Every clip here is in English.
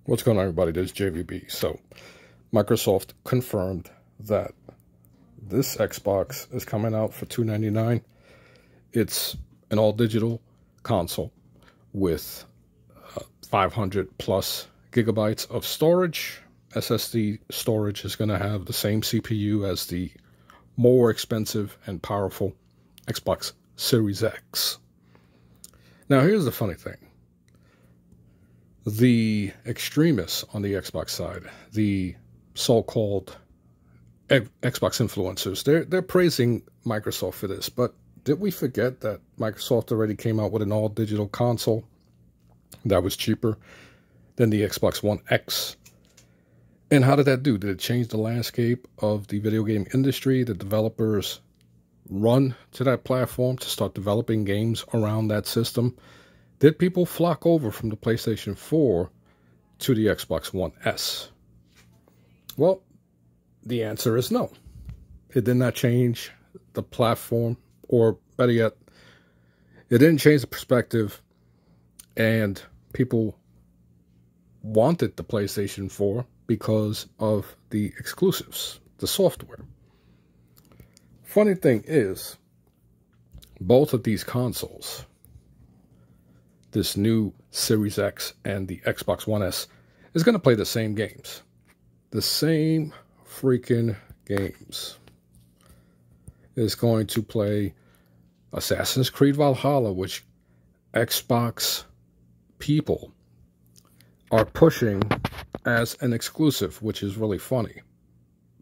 What's going on, everybody? This is JVB. So, Microsoft confirmed that this Xbox is coming out for $299. It's an all-digital console with 500 plus gigabytes of storage. SSD storage is going to have the same CPU as the more expensive and powerful Xbox Series X. Now, here's the funny thing. The extremists on the Xbox side, the so-called Xbox influencers, they're praising Microsoft for this. But did we forget that Microsoft already came out with an all-digital console that was cheaper than the Xbox One X? And how did that do? Did it change the landscape of the video game industry? The developers run to that platform to start developing games around that system? Did people flock over from the PlayStation 4 to the Xbox One S? Well, the answer is no. It did not change the platform, or better yet, it didn't change the perspective, and people wanted the PlayStation 4 because of the exclusives, the software. Funny thing is, both of these consoles, this new Series X and the Xbox One S, is going to play the same games. The same freaking games. It's going to play Assassin's Creed Valhalla, which Xbox people are pushing as an exclusive, which is really funny.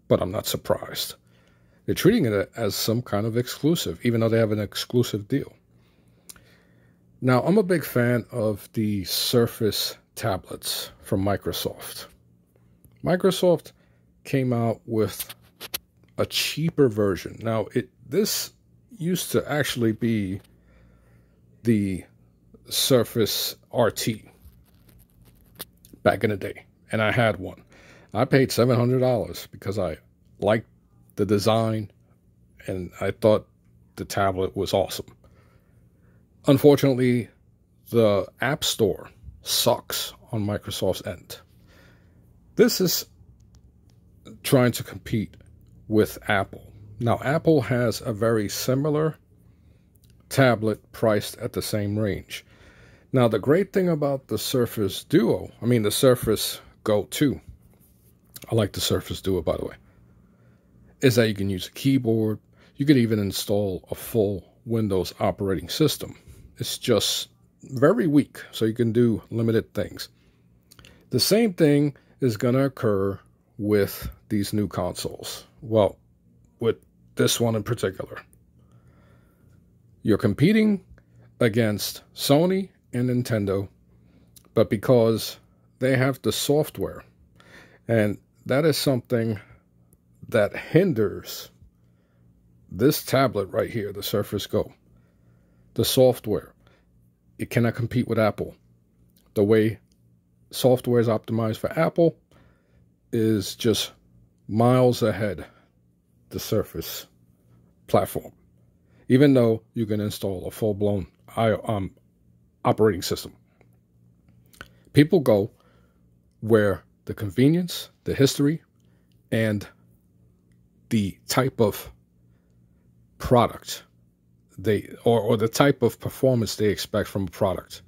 But I'm not surprised. They're treating it as some kind of exclusive, even though they have an exclusive deal. Now, I'm a big fan of the Surface tablets from Microsoft. Microsoft came out with a cheaper version. Now, this used to actually be the Surface RT back in the day, and I had one. I paid $700 because I liked the design, and I thought the tablet was awesome. Unfortunately, the App Store sucks on Microsoft's end. This is trying to compete with Apple. Now, Apple has a very similar tablet priced at the same range. Now, the great thing about the Surface Duo, the Surface Go 2, I like the Surface Duo, by the way, is that you can use a keyboard. You can even install a full Windows operating system. It's just very weak, so you can do limited things. The same thing is going to occur with these new consoles. Well, with this one in particular. You're competing against Sony and Nintendo, but because they have the software, and that is something that hinders this tablet right here, the Surface Go. The software, it cannot compete with Apple. The way software is optimized for Apple is just miles ahead the Surface platform, even though you can install a full-blown operating system. People go where the convenience, the history, and the type of product or the type of performance they expect from a product.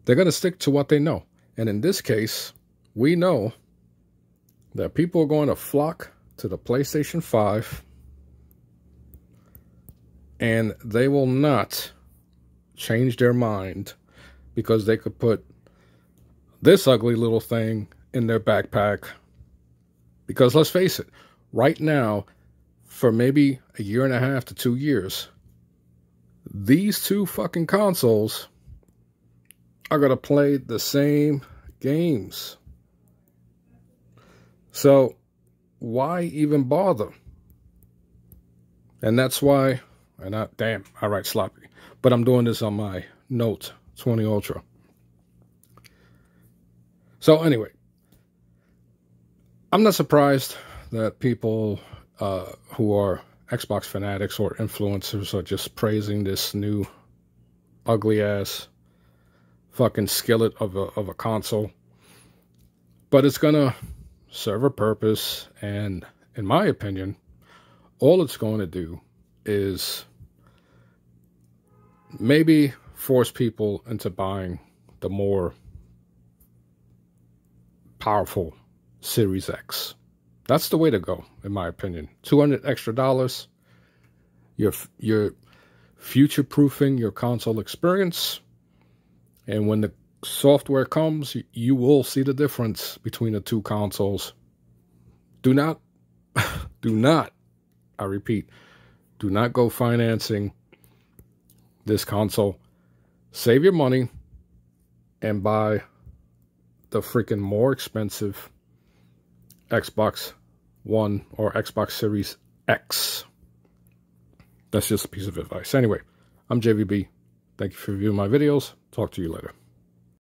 They're going to stick to what they know. And in this case, we know that people are going to flock to the PlayStation 5, and they will not change their mind because they could put this ugly little thing in their backpack. Because let's face it, right now, for maybe a year and a half to 2 years, these two fucking consoles are going to play the same games. So, why even bother? And that's why, I write sloppy, but I'm doing this on my Note 20 Ultra. So anyway, I'm not surprised that people who are Xbox fanatics or influencers are just praising this new ugly ass fucking skillet of a console. But it's going to serve a purpose, and in my opinion, all it's going to do is maybe force people into buying the more powerful Series X. That's the way to go, in my opinion. $200 extra. You're future-proofing your console experience, and when the software comes, you will see the difference between the two consoles. Do not, I repeat, do not go financing this console. Save your money and buy the freaking more expensive Xbox One or Xbox Series X. That's just a piece of advice. Anyway, I'm JVB. Thank you for viewing my videos. Talk to you later.